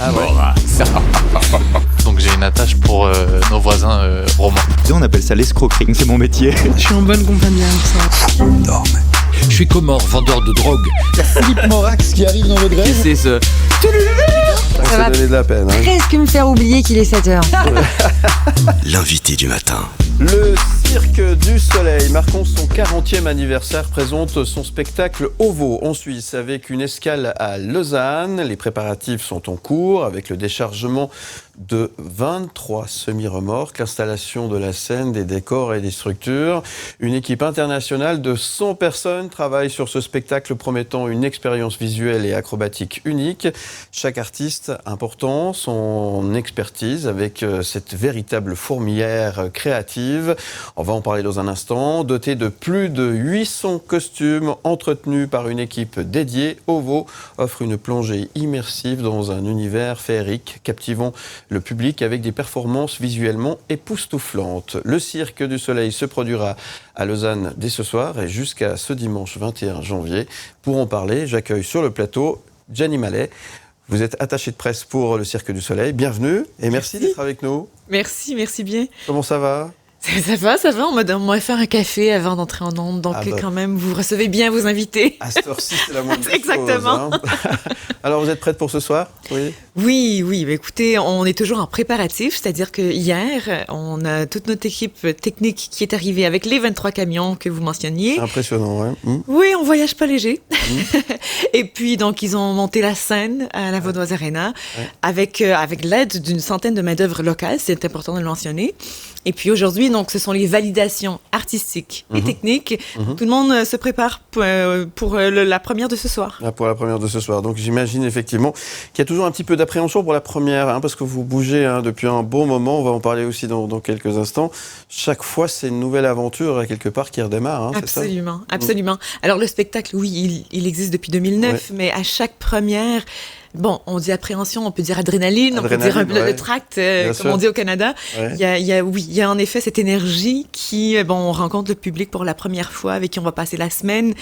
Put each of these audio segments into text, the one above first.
Ah ouais. Moras. Donc j'ai une attache pour nos voisins romains. On appelle ça l'escroquerie, c'est mon métier. Je suis en bonne compagnie avec ça. Non, mais... Je suis Comore, vendeur de drogue. Philippe Morax qui arrive dans votre grève. C'est ce... Ça va donner de la peine. Presque me faire oublier qu'il est 7h. L'invité du matin. Le Cirque du Soleil, marquant son 40e anniversaire, présente son spectacle OVO en Suisse avec une escale à Lausanne. Les préparatifs sont en cours avec le déchargement de 23 semi-remorques, l'installation de la scène, des décors et des structures. Une équipe internationale de 100 personnes travaille sur ce spectacle promettant une expérience visuelle et acrobatique unique. Chaque artiste important son expertise avec cette véritable fourmilière créative. On va en parler dans un instant. Doté de plus de 800 costumes entretenus par une équipe dédiée, OVO offre une plongée immersive dans un univers féerique captivant le public avec des performances visuellement époustouflantes. Le Cirque du Soleil se produira à Lausanne dès ce soir et jusqu'à ce dimanche 21 janvier. Pour en parler, j'accueille sur le plateau Jenny Mallet. Vous êtes attachée de presse pour le Cirque du Soleil. Bienvenue et merci d'être avec nous. Merci bien. Comment ça va ? Ça va. On m'a fait un café avant d'entrer en ondes. Donc, quand même, vous recevez bien vos invités. À cette heure-ci, c'est la moindre des Exactement. choses, hein. Alors, vous êtes prête pour ce soir ? Oui. Oui. Écoutez, on est toujours en préparatif. C'est-à-dire que hier, on a toute notre équipe technique qui est arrivée avec les 23 camions que vous mentionniez. Impressionnant, oui. Oui, on voyage pas léger. Et puis, donc, ils ont monté la scène à la Vaudoise Arena avec l'aide d'une centaine de main-d'œuvre locales. C'est important de le mentionner. Et puis aujourd'hui, donc, ce sont les validations artistiques et techniques. Tout le monde se prépare pour la première de ce soir. Pour la première de ce soir. Donc j'imagine effectivement qu'il y a toujours un petit peu d'appréhension pour la première, parce que vous bougez depuis un bon moment. On va en parler aussi dans quelques instants. Chaque fois, c'est une nouvelle aventure, quelque part, qui redémarre. Absolument. Alors le spectacle, oui, il existe depuis 2009, mais à chaque première... Bon, on dit appréhension, on peut dire adrénaline, on peut dire le tract, comme on dit au Canada. Il y a en effet cette énergie qui, on rencontre le public pour la première fois, avec qui on va passer la semaine.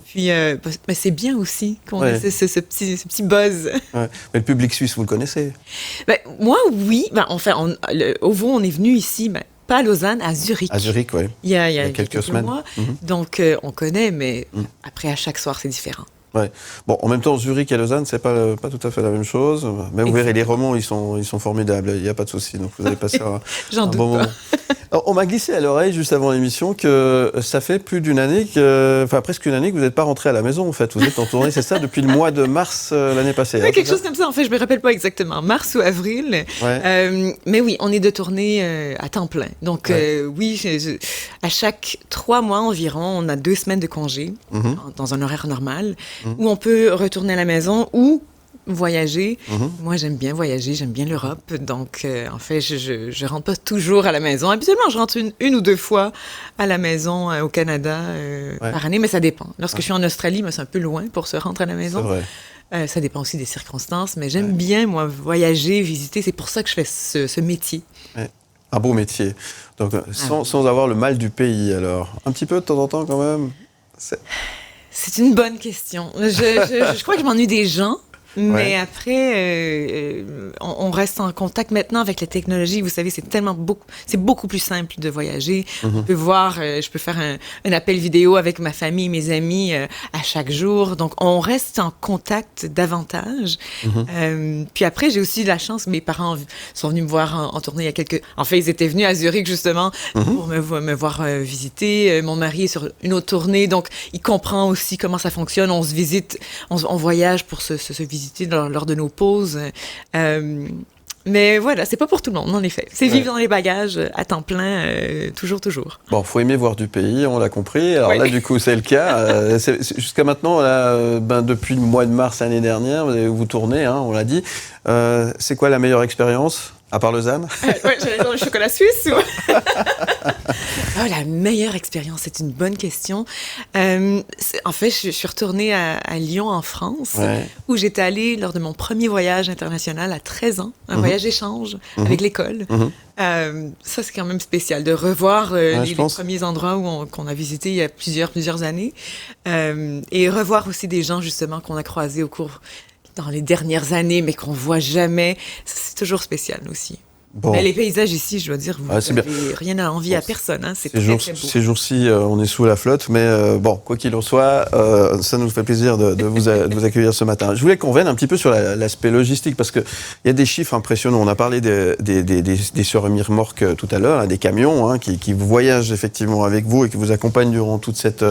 Puis, mais c'est bien aussi qu'on ait ce petit buzz. Mais le public suisse, vous le connaissez ? Moi, oui. OVO, on est venu ici, pas à Lausanne, à Zurich. À Zurich, oui. Il y a quelques semaines. Mois. Donc, on connaît, mais après, à chaque soir, c'est différent. Ouais. Bon, en même temps, Zurich et Lausanne, c'est pas tout à fait la même chose. Mais vous verrez, les romans, ils sont formidables. Il n'y a pas de souci. Donc, vous allez passer un bon moment. Alors, on m'a glissé à l'oreille, juste avant l'émission, que ça fait plus d'une année, presque une année que vous n'êtes pas rentré à la maison, en fait. Vous êtes en tournée, c'est ça, depuis le mois de mars l'année passée. Oui, quelque chose comme ça. En fait, je me rappelle pas exactement. Mars ou avril. Mais oui, on est de tournée à temps plein. Donc, oui, à chaque 3 mois environ, on a 2 semaines de congé dans un horaire normal. Où on peut retourner à la maison ou voyager. Moi, j'aime bien voyager, j'aime bien l'Europe. Donc, en fait, je rentre pas toujours à la maison. Habituellement, je rentre une ou 2 fois à la maison au Canada par année, mais ça dépend. Lorsque je suis en Australie, c'est un peu loin pour se rendre à la maison. C'est vrai. Ça dépend aussi des circonstances, mais j'aime bien, moi, voyager, visiter. C'est pour ça que je fais ce métier. Un beau métier. Donc, sans avoir le mal du pays, alors. Un petit peu de temps en temps, quand même. C'est une bonne question. Je crois que je m'ennuie des gens, mais après, on reste en contact maintenant avec la technologie. Vous savez, c'est beaucoup plus simple de voyager. On peut je peux faire un appel vidéo avec ma famille, mes amis à chaque jour. Donc, on reste en contact davantage. Puis après, j'ai aussi la chance, mes parents sont venus me voir en tournée il y a quelques... En fait, ils étaient venus à Zurich, justement, pour me voir visiter. Mon mari est sur une autre tournée, donc il comprend aussi comment ça fonctionne. On se visite, on voyage pour se visiter lors de nos pauses. Mais voilà, c'est pas pour tout le monde, en effet. C'est vivre dans les bagages à temps plein, toujours. Bon, faut aimer voir du pays, on l'a compris. Alors là, du coup, c'est le cas. Jusqu'à maintenant, depuis le mois de mars l'année dernière, vous tournez, on l'a dit. C'est quoi la meilleure expérience ? À part Lausanne? J'allais dans le chocolat suisse. La meilleure expérience, c'est une bonne question. En fait, je suis retournée à Lyon, en France, où j'étais allée lors de mon premier voyage international à 13 ans, un voyage d'échange avec l'école. Ça, c'est quand même spécial, de revoir les premiers endroits qu'on a visités il y a plusieurs années, et revoir aussi des gens, justement, qu'on a croisés au cours dans les dernières années, mais qu'on voit jamais. C'est toujours spécial aussi. Bon. Mais les paysages ici, je dois dire, vous c'est n'avez rien à envier à personne. Hein. C'est très, très beau. Ces jours-ci, on est sous la flotte, mais bon, quoi qu'il en soit, ça nous fait plaisir de vous accueillir ce matin. Je voulais qu'on revienne un petit peu sur l'aspect logistique, parce qu'il y a des chiffres impressionnants. On a parlé des surremorques tout à l'heure, des camions qui voyagent effectivement avec vous et qui vous accompagnent durant toute cette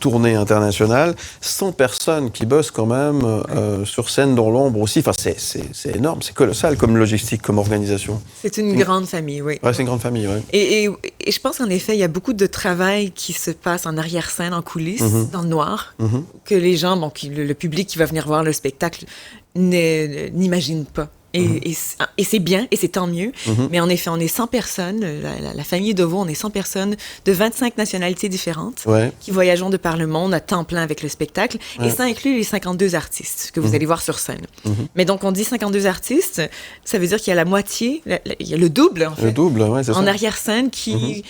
tournée internationale. 100 personnes qui bossent quand même sur scène dans l'ombre aussi. Enfin, c'est énorme, c'est colossal comme logistique, comme organisation. C'est une grande famille, oui. Ouais, c'est une grande famille, oui. Et je pense qu'en effet, il y a beaucoup de travail qui se passe en arrière-scène, en coulisses, dans le noir, que les gens, le public qui va venir voir le spectacle n'imagine pas. Et c'est bien, et c'est tant mieux. Mais en effet, on est 100 personnes, la famille Deveau, on est 100 personnes de 25 nationalités différentes qui voyageons de par le monde à temps plein avec le spectacle. Et ça inclut les 52 artistes que vous allez voir sur scène. Mais donc, on dit 52 artistes, ça veut dire qu'il y a la moitié, il y a le double, en fait. Le double, oui, c'est ça. En arrière-scène qui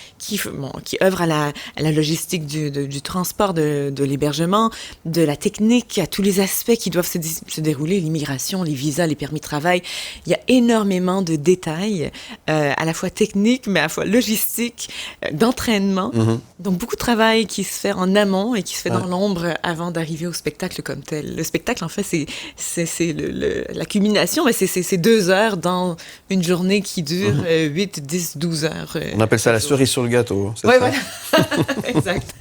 œuvre à la logistique du transport, de l'hébergement, de la technique, à tous les aspects qui doivent se dérouler, l'immigration, les visas, les permis de travail. Il y a énormément de détails, à la fois techniques, mais à la fois logistiques, d'entraînement. Donc, beaucoup de travail qui se fait en amont et qui se fait dans l'ombre avant d'arriver au spectacle comme tel. Le spectacle, en fait, c'est la culmination, mais c'est 2 heures dans une journée qui dure 8, 10, 12 heures. On appelle ça la cerise sur le gâteau. Oui, voilà. Exact.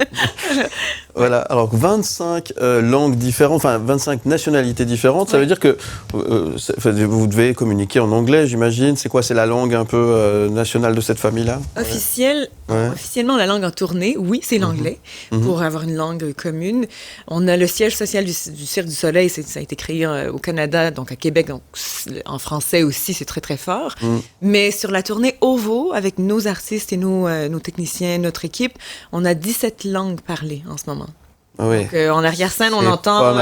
Voilà, alors 25 langues différentes, enfin 25 nationalités différentes, ça veut dire que vous devez communiquer en anglais, j'imagine. C'est quoi, c'est la langue un peu nationale de cette famille-là? Officiellement, la langue en tournée, oui, c'est l'anglais, pour avoir une langue commune. On a le siège social du Cirque du Soleil, ça a été créé au Canada, donc à Québec, donc en français aussi, c'est très, très fort. Mais sur la tournée OVO, avec nos artistes et nos techniciens, notre équipe, on a 17 langues parlées en ce moment. Oui. Donc, en arrière-scène, on entend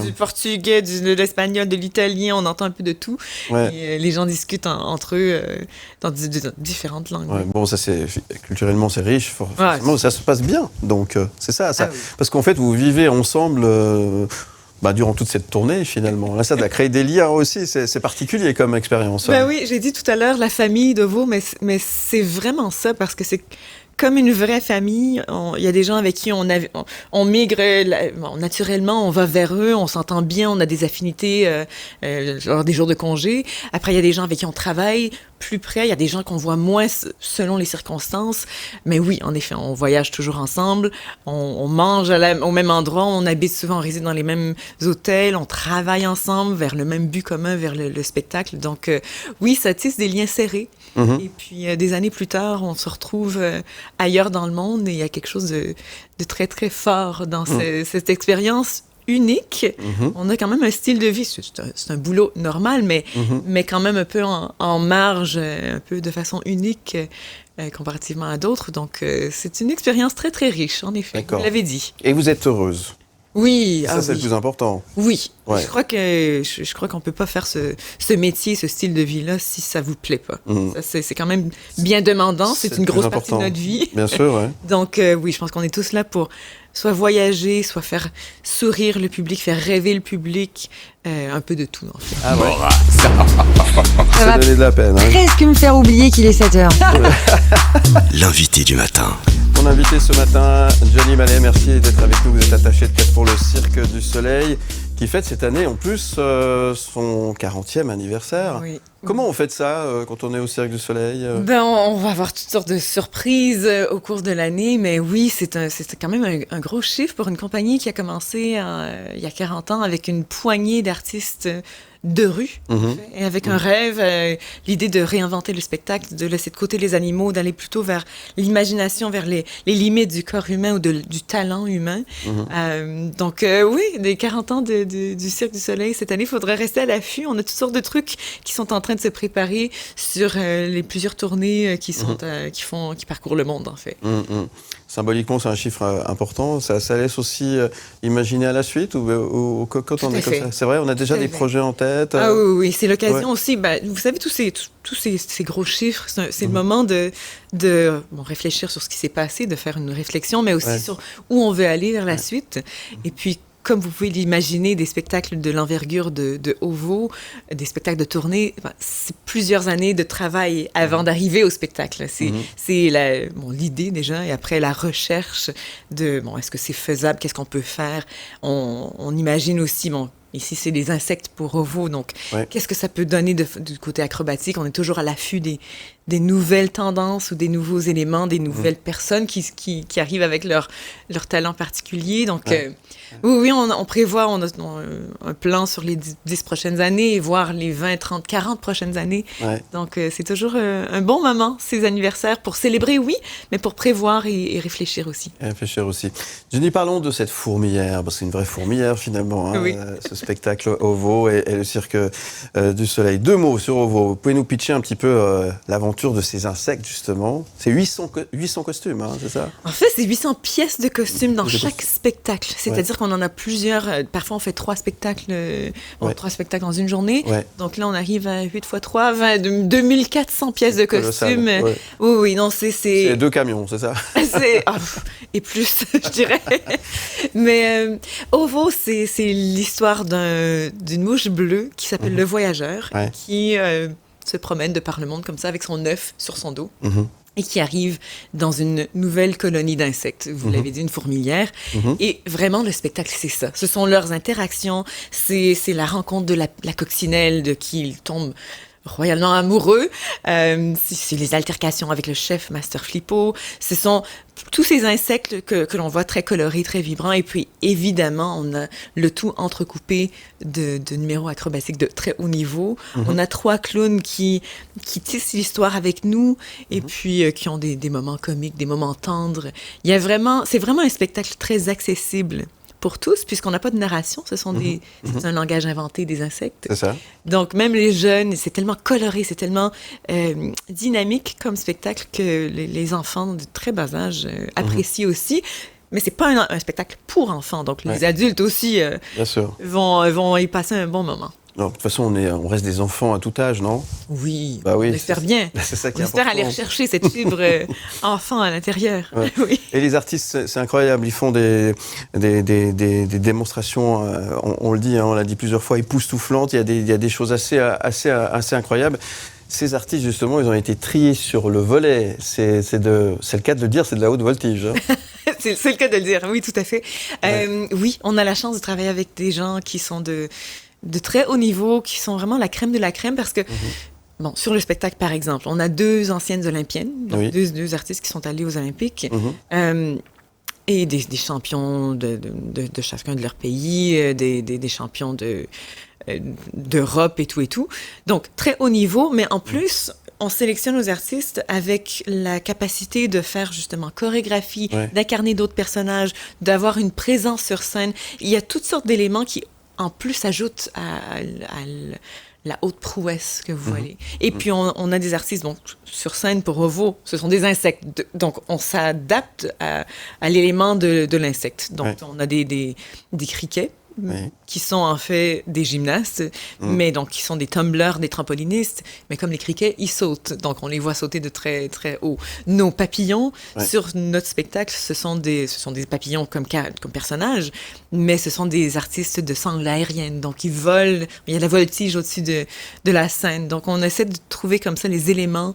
du portugais, de l'espagnol, de l'italien, on entend un peu de tout. Et les gens discutent entre eux dans différentes langues. Bon, ça culturellement c'est riche, forcément, ça se passe bien. Donc c'est ça. Parce qu'en fait, vous vivez ensemble durant toute cette tournée finalement. Là, ça doit créer des liens aussi. C'est particulier comme expérience. Oui, j'ai dit tout à l'heure la famille Deveau, mais c'est vraiment ça parce que c'est comme une vraie famille. Il y a des gens avec qui on migre naturellement, on va vers eux, on s'entend bien, on a des affinités, genre des jours de congé. Après, il y a des gens avec qui on travaille plus près, il y a des gens qu'on voit moins selon les circonstances. Mais oui, en effet, on voyage toujours ensemble, on mange au même endroit, on habite souvent, on réside dans les mêmes hôtels, on travaille ensemble vers le même but commun, vers le spectacle. Donc oui, ça tisse des liens serrés. Et puis des années plus tard, on se retrouve ailleurs dans le monde et il y a quelque chose de très, très fort dans cette expérience unique. On a quand même un style de vie, c'est un boulot normal, mais quand même un peu en marge, un peu de façon unique comparativement à d'autres. Donc, c'est une expérience très, très riche, en effet. Vous l'avez dit. Et vous êtes heureuse? Oui. Ça, c'est le plus important. Oui. Je crois qu'on peut pas faire ce métier, ce style de vie-là, si ça vous plaît pas. C'est quand même bien demandant. C'est une grosse partie de notre vie. Bien sûr, oui. Donc, oui, je pense qu'on est tous là pour soit voyager, soit faire sourire le public, faire rêver le public, un peu de tout, en fait. Ah ouais. Ça va donner de la peine. presque me faire oublier qu'il est 7h. L'invité du matin. Mon invité ce matin, Johnny Mallet, merci d'être avec nous. Vous êtes attaché de tête pour le Cirque du Soleil, qui fête cette année en plus son 40e anniversaire. Oui. Comment on fait ça quand on est au Cirque du Soleil On va avoir toutes sortes de surprises au cours de l'année, mais oui, c'est quand même un gros chiffre pour une compagnie qui a commencé il y a 40 ans avec une poignée d'artistes de rue, et avec un rêve, l'idée de réinventer le spectacle, de laisser de côté les animaux, d'aller plutôt vers l'imagination, vers les limites du corps humain ou du talent humain. Donc oui, les 40 ans du Cirque du Soleil cette année, il faudrait rester à l'affût. On a toutes sortes de trucs qui sont en train de se préparer sur les plusieurs tournées qui parcourent le monde, en fait. Symboliquement, c'est un chiffre important. Ça laisse aussi imaginer à la suite ou quand on est comme ça. C'est vrai, on a déjà des projets en tête. Ah oui, c'est l'occasion aussi. Vous savez, tous ces gros chiffres, c'est le moment de réfléchir sur ce qui s'est passé, de faire une réflexion, mais aussi sur où on veut aller vers la suite. Et puis, comme vous pouvez l'imaginer, des spectacles de l'envergure de OVO, des spectacles de tournée, c'est plusieurs années de travail avant d'arriver au spectacle. C'est l'idée déjà, et après la recherche de, est-ce que c'est faisable, qu'est-ce qu'on peut faire. On imagine aussi, ici, c'est des insectes pour OVO, donc qu'est-ce que ça peut donner du côté acrobatique? On est toujours à l'affût des nouvelles tendances ou des nouveaux éléments, des nouvelles personnes qui arrivent avec leur talent particulier. Donc, oui, on prévoit, on a un plan sur les 10 prochaines années, voire les 20, 30, 40 prochaines années. Ouais. Donc, c'est toujours un bon moment, ces anniversaires, pour célébrer, oui, mais pour prévoir et réfléchir aussi. Réfléchir aussi. Jenny, parlons de cette fourmilière, parce que c'est une vraie fourmilière, finalement, oui. Ce spectacle OVO et le Cirque du Soleil. 2 mots sur OVO. Vous pouvez nous pitcher un petit peu l'aventure de ces insectes, justement. C'est 800 costumes, c'est ça? En fait, c'est 800 pièces de costumes dans chaque spectacle. C'est-à-dire qu'on en a plusieurs. Parfois, on fait 3 spectacles, 3 spectacles dans une journée. Ouais. Donc là, on arrive à 8 x 3, 2400 pièces de costumes. Ouais. Oui, non, c'est 2 camions, c'est ça? Et plus, je dirais. Mais OVO, c'est l'histoire d'une mouche bleue qui s'appelle le Voyageur, qui se promène de par le monde comme ça avec son œuf sur son dos. Et qui arrive dans une nouvelle colonie d'insectes. Vous l'avez dit, une fourmilière. Et vraiment, le spectacle, c'est ça. Ce sont leurs interactions. C'est la rencontre de la coccinelle, de qui ils tombent royalement amoureux. C'est les altercations avec le chef Master Flippo. Ce sont tous ces insectes que l'on voit très colorés, très vibrants. Et puis, évidemment, on a le tout entrecoupé de numéros acrobatiques de très haut niveau. On a 3 clowns qui tissent l'histoire avec nous et puis qui ont des moments comiques, des moments tendres. C'est vraiment un spectacle très accessible pour tous, puisqu'on n'a pas de narration, c'est un langage inventé des insectes. C'est ça. Donc, même les jeunes, c'est tellement coloré, c'est tellement dynamique comme spectacle que les enfants de très bas âge apprécient aussi. Mais c'est pas un spectacle pour enfants, donc les adultes aussi Bien sûr. vont y passer un bon moment. Non, de toute façon, on reste des enfants à tout âge, non? Oui, on espère bien. C'est ça qui est important. On espère aller rechercher cette fibre enfant à l'intérieur. Ouais. Oui. Et les artistes, c'est incroyable, ils font des démonstrations, on le dit, on l'a dit plusieurs fois, époustouflantes, il y a des choses assez incroyables. Ces artistes, justement, ils ont été triés sur le volet. C'est le cas de le dire, c'est de la haute voltige. Hein. c'est le cas de le dire, oui, tout à fait. Oui, on a la chance de travailler avec des gens qui sont de très haut niveau, qui sont vraiment la crème de la crème, parce que, sur le spectacle, par exemple, on a 2 anciennes olympiennes, donc deux artistes qui sont allés aux Olympiques, et des champions de chacun de leur pays, des champions d'Europe et tout. Donc, très haut niveau, mais en plus, on sélectionne nos artistes avec la capacité de faire justement chorégraphie, d'incarner d'autres personnages, d'avoir une présence sur scène. Il y a toutes sortes d'éléments qui en plus ajoute à la haute prouesse que vous voyez. Et puis, on a des artistes, donc, sur scène pour OVO, ce sont des insectes. Donc, on s'adapte à l'élément de l'insecte. Donc, on a des criquets, qui sont en fait des gymnastes, mais donc qui sont des tumblers, des trampolinistes, mais comme les criquets, ils sautent, donc on les voit sauter de très très haut. Nos papillons sur notre spectacle, ce sont des papillons comme personnages, mais ce sont des artistes de sangle aérienne, donc ils volent, il y a la voltige au-dessus de la scène, donc on essaie de trouver comme ça les éléments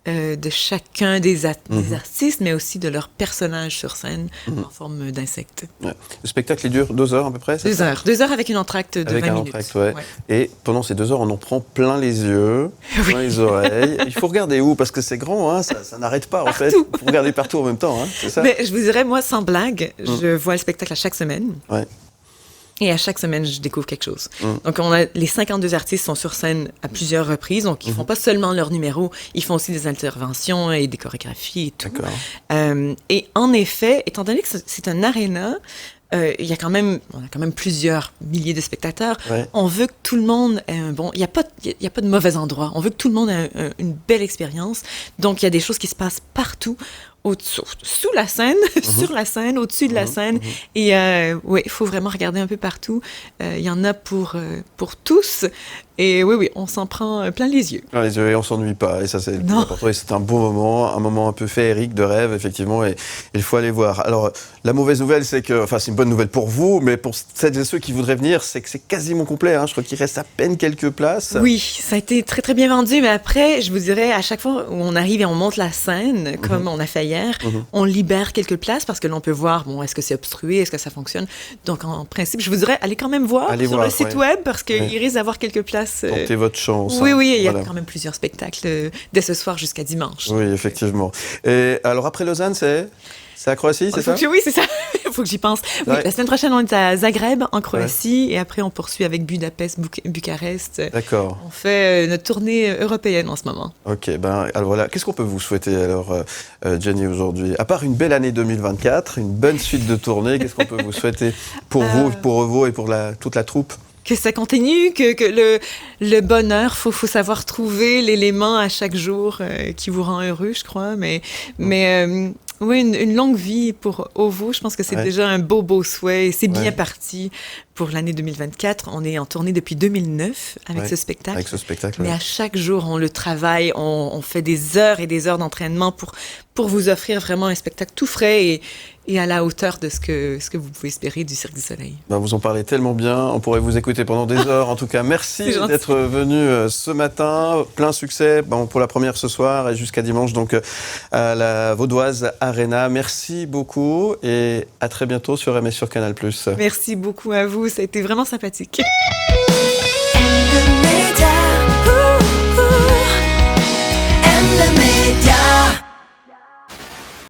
de chacun des artistes, mais aussi de leurs personnages sur scène en forme d'insectes. Ouais. Le spectacle, il dure 2 heures à peu près, c'est 2 heures. 2 heures avec une entracte de 20 minutes. Entracte, Et pendant ces 2 heures, on en prend plein les yeux, plein les oreilles. Il faut regarder où? Parce que c'est grand, hein, ça n'arrête pas partout. En fait. Il faut regarder partout en même temps, hein, c'est ça? Mais je vous dirais, moi, sans blague, je vois le spectacle à chaque semaine. Et à chaque semaine, je découvre quelque chose. Donc, les 52 artistes sont sur scène à plusieurs reprises. Donc, ils font pas seulement leurs numéros, ils font aussi des interventions et des chorégraphies et tout. Et en effet, étant donné que c'est un aréna, on a quand même plusieurs milliers de spectateurs. On veut que tout le monde ait un bon... Il n'y a pas de mauvais endroit. On veut que tout le monde ait une belle expérience. Donc, il y a des choses qui se passent partout. Sous la scène, sur la scène, au-dessus de la scène. Et il faut vraiment regarder un peu partout. Il y en a pour tous. Et oui, on s'en prend plein les yeux. Ah, les yeux, on s'ennuie pas, et ça c'est le plus Non. important. Et c'est un bon moment, un moment un peu féerique de rêve, effectivement, et il faut aller voir. Alors, la mauvaise nouvelle, c'est que, enfin, c'est une bonne nouvelle pour vous, mais pour celles et ceux qui voudraient venir, c'est que c'est quasiment complet. Hein. Je crois qu'il reste à peine quelques places. Oui, ça a été très, très bien vendu, mais après, je vous dirais, à chaque fois où on arrive et on monte la scène, comme on a fait hier, on libère quelques places parce que l'on peut voir, bon, est-ce que c'est obstrué, est-ce que ça fonctionne. Donc, en principe, je vous dirais, allez quand même voir Allez sur voir, le site ouais. web parce qu'il risque d'avoir quelques places. Tentez votre chance. Oui, hein. oui, il y a Voilà. quand même plusieurs spectacles dès ce soir jusqu'à dimanche. Oui, effectivement. Et alors, après Lausanne, c'est à Croatie, c'est ça? Oui, c'est ça. Il faut que j'y pense. Oui, Ouais. la semaine prochaine, on est à Zagreb, en Croatie, et après, on poursuit avec Budapest, Bucarest. D'accord. On fait notre tournée européenne en ce moment. Ok, ben alors voilà. Qu'est-ce qu'on peut vous souhaiter alors, Jenny, aujourd'hui? À part une belle année 2024, une bonne suite de tournées, qu'est-ce qu'on peut vous souhaiter pour vous, pour Ovo et pour toute la troupe? Que ça continue, que le bonheur, faut savoir trouver l'élément à chaque jour qui vous rend heureux, je crois. Mais oui, une longue vie pour Ovo, je pense que c'est déjà un beau souhait. Et c'est bien parti pour l'année 2024. On est en tournée depuis 2009 avec ce spectacle. Avec ce spectacle, Mais à chaque jour, on le travaille, on fait des heures et des heures d'entraînement pour vous offrir vraiment un spectacle tout frais et à la hauteur de ce que vous pouvez espérer du Cirque du Soleil. Ben, vous en parlez tellement bien, on pourrait vous écouter pendant des heures. En tout cas, merci d'être venu ce matin. Plein succès pour la première ce soir et jusqu'à dimanche donc à la Vaudoise Arena. Merci beaucoup et à très bientôt sur MS sur Canal+. Merci beaucoup à vous, ça a été vraiment sympathique.